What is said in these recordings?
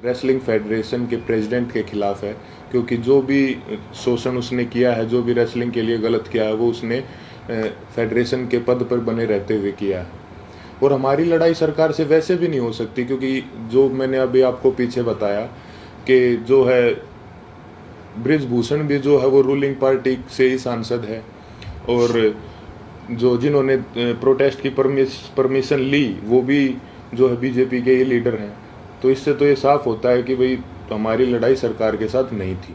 Wrestling federation के president के खिलाफ है, क्योंकि जो भी शोषण उसने किया है, जो भी रेसलिंग के लिए गलत किया है, वो उसने फेडरेशन के पद पर बने रहते हुए किया है। और हमारी लड़ाई सरकार से वैसे भी नहीं हो सकती, क्योंकि जो मैंने अभी आपको पीछे बताया कि जो है बृजभूषण भी जो है वो रूलिंग पार्टी से ही सांसद है, और जो जिन्होंने प्रोटेस्ट की परमिशन ली वो भी जो है बीजेपी के ही लीडर हैं। तो इससे तो ये साफ होता है कि भाई हमारी लड़ाई सरकार के साथ नहीं थी।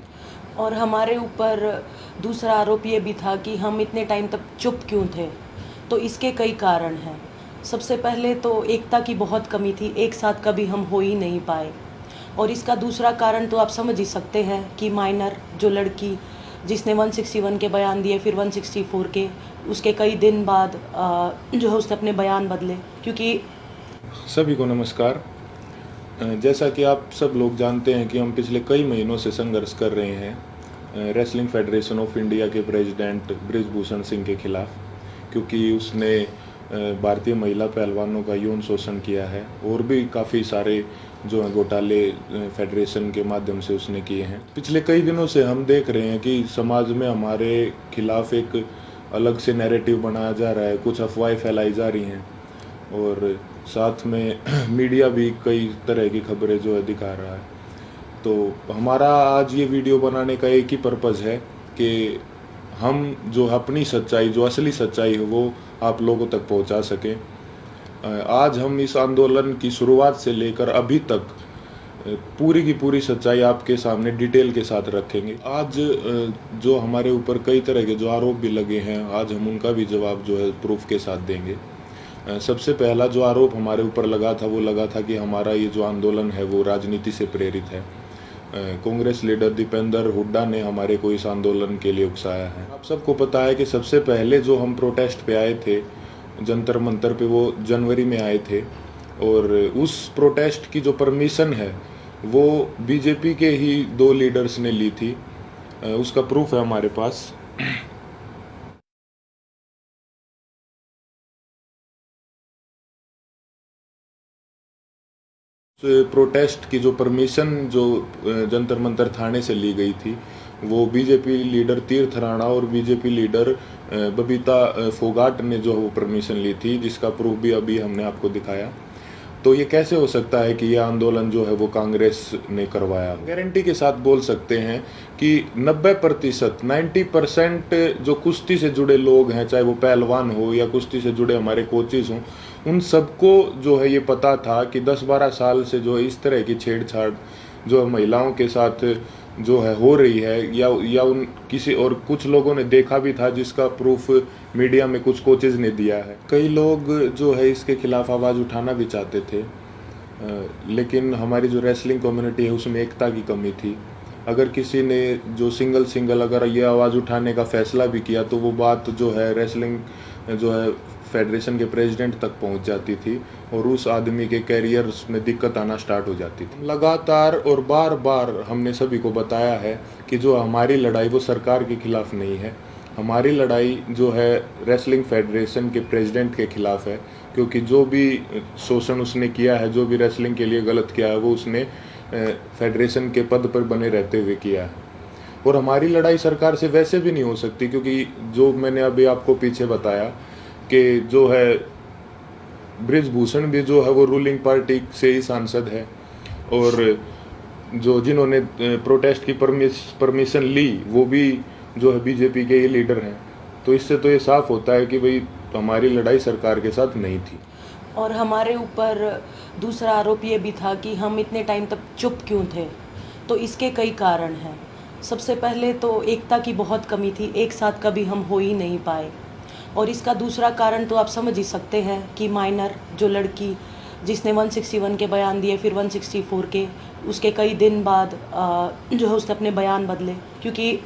और हमारे ऊपर दूसरा आरोप ये भी था कि हम इतने टाइम तक चुप क्यों थे। तो इसके कई कारण हैं। सबसे पहले तो एकता की बहुत कमी थी, एक साथ कभी हम हो ही नहीं पाए। और इसका दूसरा कारण तो आप समझ ही सकते हैं कि माइनर जो लड़की जिसने 161 के बयान दिए, फिर 164 के, उसके कई दिन बाद जो है उसने अपने बयान बदले। क्योंकि सभी को नमस्कार। जैसा कि आप सब लोग जानते हैं कि हम पिछले कई महीनों से संघर्ष कर रहे हैं रेसलिंग फेडरेशन ऑफ इंडिया के प्रेसिडेंट बृजभूषण सिंह के खिलाफ, क्योंकि उसने भारतीय महिला पहलवानों का यौन शोषण किया है और भी काफ़ी सारे जो हैं घोटाले फेडरेशन के माध्यम से उसने किए हैं। पिछले कई दिनों से हम देख रहे हैं कि समाज में हमारे खिलाफ एक अलग से नैरेटिव बनाया जा रहा है, कुछ अफवाहें फैलाई जा रही हैं, और साथ में मीडिया भी कई तरह की खबरें जो है दिखा रहा है। तो हमारा आज ये वीडियो बनाने का एक ही पर्पज़ है कि हम जो अपनी सच्चाई, जो असली सच्चाई है, वो आप लोगों तक पहुंचा सकें। आज हम इस आंदोलन की शुरुआत से लेकर अभी तक पूरी की पूरी सच्चाई आपके सामने डिटेल के साथ रखेंगे। आज जो हमारे ऊपर कई तरह के जो आरोप भी लगे हैं, आज हम उनका भी जवाब जो है प्रूफ के साथ देंगे। सबसे पहला जो आरोप हमारे ऊपर लगा था वो लगा था कि हमारा ये जो आंदोलन है वो राजनीति से प्रेरित है। कांग्रेस लीडर दीपेंद्र हुड्डा ने हमारे को इस आंदोलन के लिए उकसाया है। आप सबको पता है कि सबसे पहले जो हम प्रोटेस्ट पे आए थे जंतर मंतर पे, वो जनवरी में आए थे, और उस प्रोटेस्ट की जो परमिशन है वो बीजेपी के ही 2 लीडर्स ने ली थी। उसका प्रूफ है हमारे पास। प्रोटेस्ट की जो परमिशन जो जंतर मंतर थाने से ली गई थी, वो बीजेपी लीडर तीर्थ राणा और बीजेपी लीडर बबीता फोगाट ने जो वो परमिशन ली थी, जिसका प्रूफ भी अभी हमने आपको दिखाया। तो ये कैसे हो सकता है कि ये आंदोलन जो है वो कांग्रेस ने करवाया? गारंटी के साथ बोल सकते हैं कि 90%, 90% जो कुश्ती से जुड़े लोग हैं, चाहे वो पहलवान हो या कुश्ती से जुड़े हमारे कोचेज हों, उन सबको जो है ये पता था कि 10-12 साल से जो इस तरह की छेड़छाड़ जो महिलाओं के साथ जो है हो रही है, या उन किसी और कुछ लोगों ने देखा भी था, जिसका प्रूफ मीडिया में कुछ कोचेज ने दिया है। कई लोग जो है इसके खिलाफ आवाज़ उठाना भी चाहते थे, लेकिन हमारी जो रेसलिंग कम्युनिटी है उसमें एकता की कमी थी। अगर किसी ने जो सिंगल अगर ये आवाज़ उठाने का फैसला भी किया तो वो बात जो है रेसलिंग जो है फेडरेशन के प्रेसिडेंट तक पहुंच जाती थी, और उस आदमी के कैरियर में दिक्कत आना स्टार्ट हो जाती थी। लगातार और बार बार हमने सभी को बताया है कि जो हमारी लड़ाई वो सरकार के खिलाफ नहीं है, हमारी लड़ाई जो है रेसलिंग फेडरेशन के प्रेसिडेंट के खिलाफ है, क्योंकि जो भी शोषण उसने किया है, जो भी रेसलिंग के लिए गलत किया है, वो उसने फेडरेशन के पद पर बने रहते हुए किया है। और हमारी लड़ाई सरकार से वैसे भी नहीं हो सकती, क्योंकि जो मैंने अभी आपको पीछे बताया कि जो है बृजभूषण भी जो है वो रूलिंग पार्टी से ही सांसद है, और जो जिन्होंने प्रोटेस्ट की परमिशन ली वो भी जो है बीजेपी के ही लीडर हैं। तो इससे तो ये साफ होता है कि भाई हमारी लड़ाई सरकार के साथ नहीं थी। और हमारे ऊपर दूसरा आरोप ये भी था कि हम इतने टाइम तक चुप क्यों थे। तो इसके कई कारण हैं। सबसे पहले तो एकता की बहुत कमी थी, एक साथ कभी हम हो ही नहीं पाए। और इसका दूसरा कारण तो आप समझ ही सकते हैं कि माइनर जो लड़की जिसने 161 के बयान दिए, फिर 164 के, उसके कई दिन बाद जो है उसने अपने बयान बदले। क्योंकि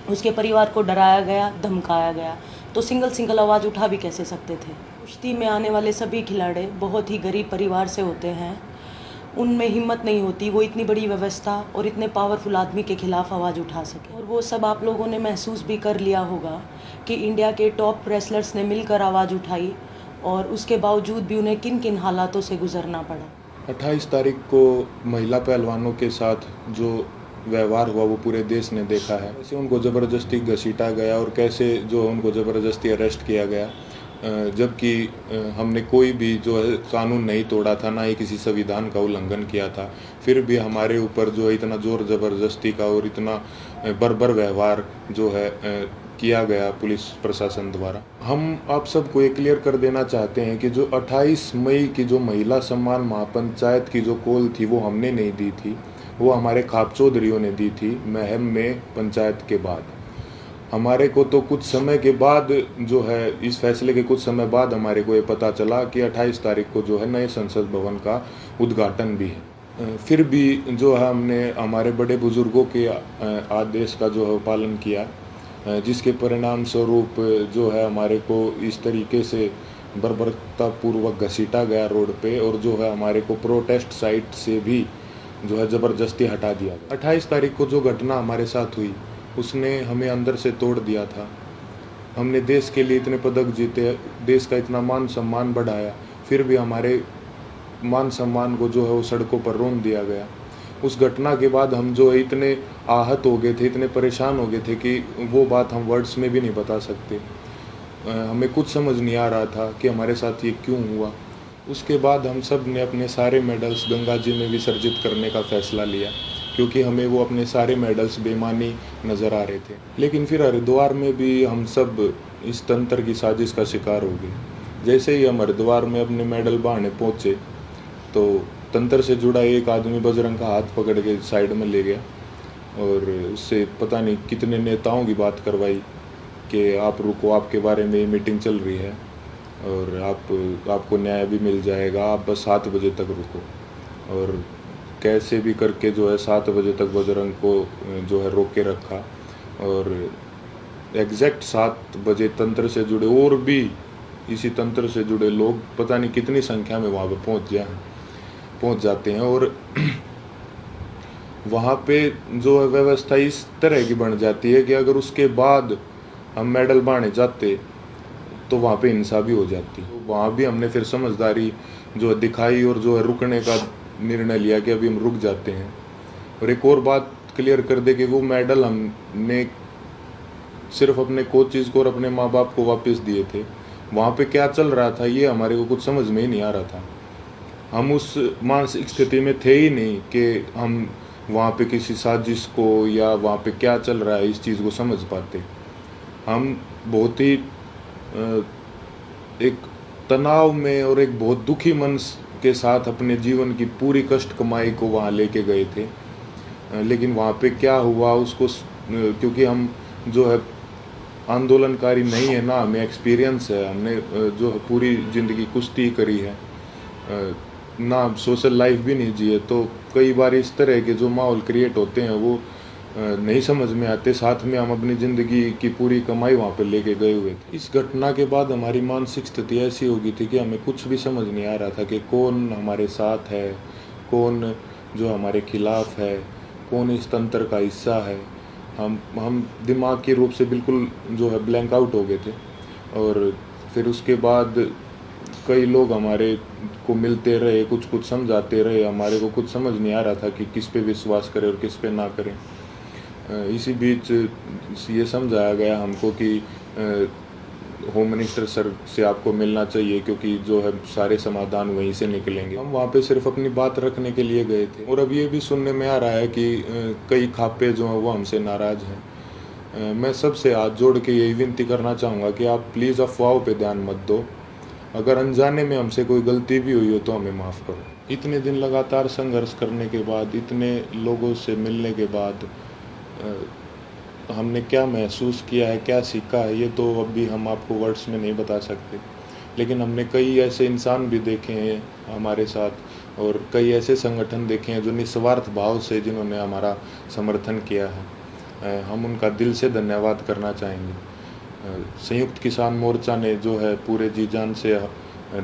उसके परिवार को डराया गया, धमकाया गया। तो सिंगल आवाज़ उठा भी कैसे सकते थे। कुश्ती में आने वाले सभी खिलाड़ी बहुत ही गरीब परिवार से होते हैं, उनमें हिम्मत नहीं होती वो इतनी बड़ी व्यवस्था और इतने पावरफुल आदमी के खिलाफ आवाज़ उठा सके। और वो सब आप लोगों ने महसूस भी कर लिया होगा कि इंडिया के टॉप रेसलर्स ने मिलकर आवाज़ उठाई, और उसके बावजूद भी उन्हें किन किन हालातों से गुजरना पड़ा। 28 तारीख को महिला पहलवानों के साथ जो व्यवहार हुआ वो पूरे देश ने देखा है। कैसे उनको ज़बरदस्ती घसीटा गया और कैसे जो उनको ज़बरदस्ती अरेस्ट किया गया, जबकि हमने कोई भी जो है कानून नहीं तोड़ा था, ना ही किसी संविधान का उल्लंघन किया था। फिर भी हमारे ऊपर जो है इतना ज़ोर ज़बरदस्ती का और इतना बर्बर व्यवहार जो है किया गया पुलिस प्रशासन द्वारा। हम आप सबको ये क्लियर कर देना चाहते हैं कि जो 28 मई की जो महिला सम्मान महापंचायत की जो कॉल थी वो हमने नहीं दी थी, वो हमारे खाप चौधरियों ने दी थी महम में पंचायत के बाद। हमारे को तो कुछ समय के बाद जो है इस फैसले के कुछ समय बाद हमारे को ये पता चला कि 28 तारीख को जो है नए संसद भवन का उद्घाटन भी है। फिर भी जो है हमने हमारे बड़े बुजुर्गों के आदेश का जो है पालन किया, जिसके परिणाम स्वरूप जो है हमारे को इस तरीके से बर्बरतापूर्वक घसीटा गया रोड पे, और जो है हमारे को प्रोटेस्ट साइट से भी जो है ज़बरदस्ती हटा दिया गया। 28 तारीख को जो घटना हमारे साथ हुई उसने हमें अंदर से तोड़ दिया था। हमने देश के लिए इतने पदक जीते, देश का इतना मान सम्मान बढ़ाया, फिर भी हमारे मान सम्मान को जो है वो सड़कों पर रोन दिया गया। उस घटना के बाद हम जो है इतने आहत हो गए थे, इतने परेशान हो गए थे कि वो बात हम वर्ड्स में भी नहीं बता सकते। हमें कुछ समझ नहीं आ रहा था कि हमारे साथ ये क्यों हुआ। उसके बाद हम सब ने अपने सारे मेडल्स गंगा जी में विसर्जित करने का फैसला लिया, क्योंकि हमें वो अपने सारे मेडल्स बेईमानी नज़र आ रहे थे। लेकिन फिर हरिद्वार में भी हम सब इस तंत्र की साजिश का शिकार हो गए। जैसे ही हम हरिद्वार में अपने मेडल बहाने पहुँचे तो तंत्र से जुड़ा एक आदमी बजरंग का हाथ पकड़ के साइड में ले गया और उससे पता नहीं कितने नेताओं की बात करवाई कि आप रुको, आपके बारे में मीटिंग चल रही है और आपको न्याय भी मिल जाएगा, आप बस 7 बजे तक रुको। और कैसे भी करके जो है 7 बजे तक बजरंग को जो है रोक के रखा, और एग्जैक्ट 7 बजे तंत्र से जुड़े और भी इसी तंत्र से जुड़े लोग पता नहीं कितनी संख्या में वहाँ पर पहुँच जाते हैं, और वहाँ पे जो है व्यवस्था इस तरह की बन जाती है कि अगर उसके बाद हम मेडल बांधने जाते तो वहाँ पे हिंसा भी हो जाती। तो वहाँ भी हमने फिर समझदारी जो है दिखाई और जो है रुकने का निर्णय लिया कि अभी हम रुक जाते हैं। और एक और बात क्लियर कर दे कि वो मेडल हमने सिर्फ अपने कोचेज़ को और अपने माँ बाप को वापस दिए थे। वहाँ पे क्या चल रहा था ये हमारे को कुछ समझ में ही नहीं आ रहा था। हम उस मानसिक स्थिति में थे ही नहीं कि हम वहाँ पे किसी साजिश को या वहाँ पे क्या चल रहा है इस चीज़ को समझ पाते। हम बहुत ही एक तनाव में और एक बहुत दुखी मन के साथ अपने जीवन की पूरी कष्ट कमाई को वहाँ लेके गए थे। लेकिन वहाँ पे क्या हुआ उसको, क्योंकि हम जो है आंदोलनकारी नहीं है ना, हमें एक्सपीरियंस है, हमने जो है पूरी ज़िंदगी कुश्ती करी है, ना सोशल लाइफ भी नहीं जिए, तो कई बार इस तरह के जो माहौल क्रिएट होते हैं वो नहीं समझ में आते। साथ में हम अपनी ज़िंदगी की पूरी कमाई वहाँ पे लेके गए हुए थे। इस घटना के बाद हमारी मानसिक स्थिति ऐसी हो गई थी कि हमें कुछ भी समझ नहीं आ रहा था कि कौन हमारे साथ है, कौन जो हमारे खिलाफ है, कौन इस तंत्र का हिस्सा है। हम दिमागी रूप से बिल्कुल जो है ब्लैंक आउट हो गए थे। और फिर उसके बाद कई लोग हमारे को मिलते रहे, कुछ समझाते रहे, हमारे को कुछ समझ नहीं आ रहा था कि किस पे विश्वास करें और किस पे ना करें। इसी बीच ये समझाया गया हमको कि होम मिनिस्टर सर से आपको मिलना चाहिए, क्योंकि जो है सारे समाधान वहीं से निकलेंगे। हम वहाँ पे सिर्फ अपनी बात रखने के लिए गए थे। और अब ये भी सुनने में आ रहा है कि कई खापे जो हैं वो हमसे नाराज़ हैं। मैं सबसे हाथ जोड़ के यही विनती करना चाहूँगा कि आप प्लीज़ अफवाहों पे ध्यान मत दो। अगर अनजाने में हमसे कोई गलती भी हुई हो तो हमें माफ़ करो। इतने दिन लगातार संघर्ष करने के बाद, इतने लोगों से मिलने के बाद हमने क्या महसूस किया है, क्या सीखा है, ये तो अभी हम आपको वर्ड्स में नहीं बता सकते। लेकिन हमने कई ऐसे इंसान भी देखे हैं हमारे साथ, और कई ऐसे संगठन देखे हैं जो निस्वार्थ भाव से जिन्होंने हमारा समर्थन किया है। हम उनका दिल से धन्यवाद करना चाहेंगे। संयुक्त किसान मोर्चा ने जो है पूरे जी जान से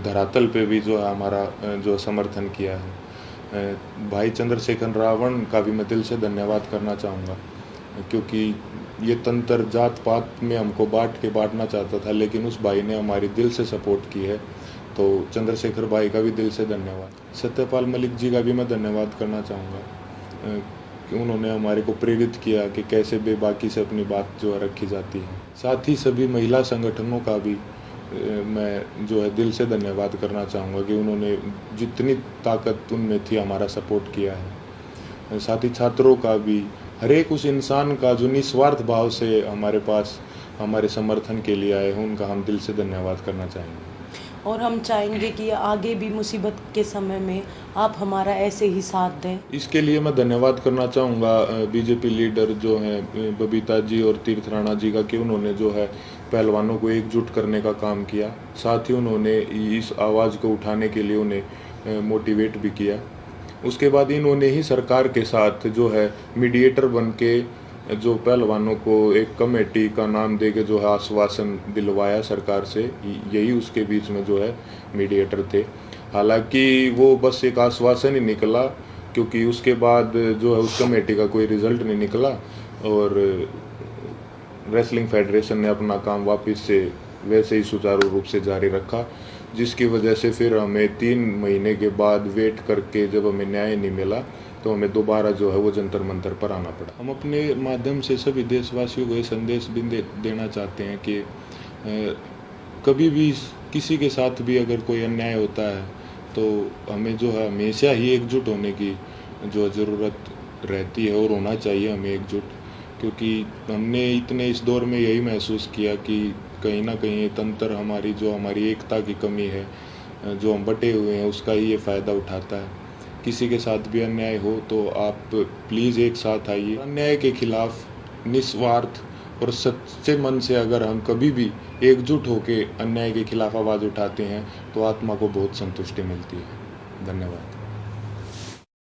धरातल पे भी जो है हमारा जो समर्थन किया है। भाई चंद्रशेखर रावण का भी मैं दिल से धन्यवाद करना चाहूँगा, क्योंकि ये तंत्र जात पात में हमको बांटना चाहता था, लेकिन उस भाई ने हमारी दिल से सपोर्ट की है। तो चंद्रशेखर भाई का भी दिल से धन्यवाद। सत्यपाल मलिक जी का भी मैं धन्यवाद करना चाहूँगा कि उन्होंने हमारे को प्रेरित किया कि कैसे बेबाकी से अपनी बात जो है रखी जाती है। साथ ही सभी महिला संगठनों का भी मैं जो है दिल से धन्यवाद करना चाहूँगा कि उन्होंने जितनी ताकत उनमें थी हमारा सपोर्ट किया है। साथ ही छात्रों का भी, हर एक उस इंसान का जो निस्वार्थ भाव से हमारे पास हमारे समर्थन के लिए आए हैं, उनका हम दिल से धन्यवाद करना चाहेंगे। और हम चाहेंगे कि आगे भी मुसीबत के समय में आप हमारा ऐसे ही साथ दें। इसके लिए मैं धन्यवाद करना चाहूँगा बीजेपी लीडर जो हैं बबीता जी और तीर्थ राणा जी का, कि उन्होंने जो है पहलवानों को एकजुट करने का काम किया। साथ ही उन्होंने इस आवाज़ को उठाने के लिए उन्हें मोटिवेट भी किया। उसके बाद इन्होंने ही सरकार के साथ जो है मीडिएटर बन के जो पहलवानों को एक कमेटी का नाम दे के जो है आश्वासन दिलवाया सरकार से, यही उसके बीच में जो है मीडिएटर थे। हालांकि वो बस एक आश्वासन ही निकला, क्योंकि उसके बाद जो है उस कमेटी का कोई रिजल्ट नहीं निकला और रेसलिंग फेडरेशन ने अपना काम वापस से वैसे ही सुचारू रूप से जारी रखा, जिसकी वजह से फिर हमें 3 महीने के बाद वेट करके जब हमें न्याय नहीं मिला तो हमें दोबारा जो है वो जंतर मंतर पर आना पड़ा। हम अपने माध्यम से सभी देशवासियों को ये संदेश भी देना चाहते हैं कि कभी भी किसी के साथ भी अगर कोई अन्याय होता है तो हमें जो है हमेशा ही एकजुट होने की जो ज़रूरत रहती है और होना चाहिए हमें एकजुट, क्योंकि हमने इतने इस दौर में यही महसूस किया कि कहीं ना कहीं तंत्र हमारी एकता की कमी है, जो हम बटे हुए हैं उसका ही ये फ़ायदा उठाता है। किसी के साथ भी अन्याय हो तो आप प्लीज़ एक साथ आइए। अन्याय के खिलाफ निस्वार्थ और सच्चे मन से अगर हम कभी भी एकजुट होकर अन्याय के खिलाफ आवाज़ उठाते हैं तो आत्मा को बहुत संतुष्टि मिलती है। धन्यवाद।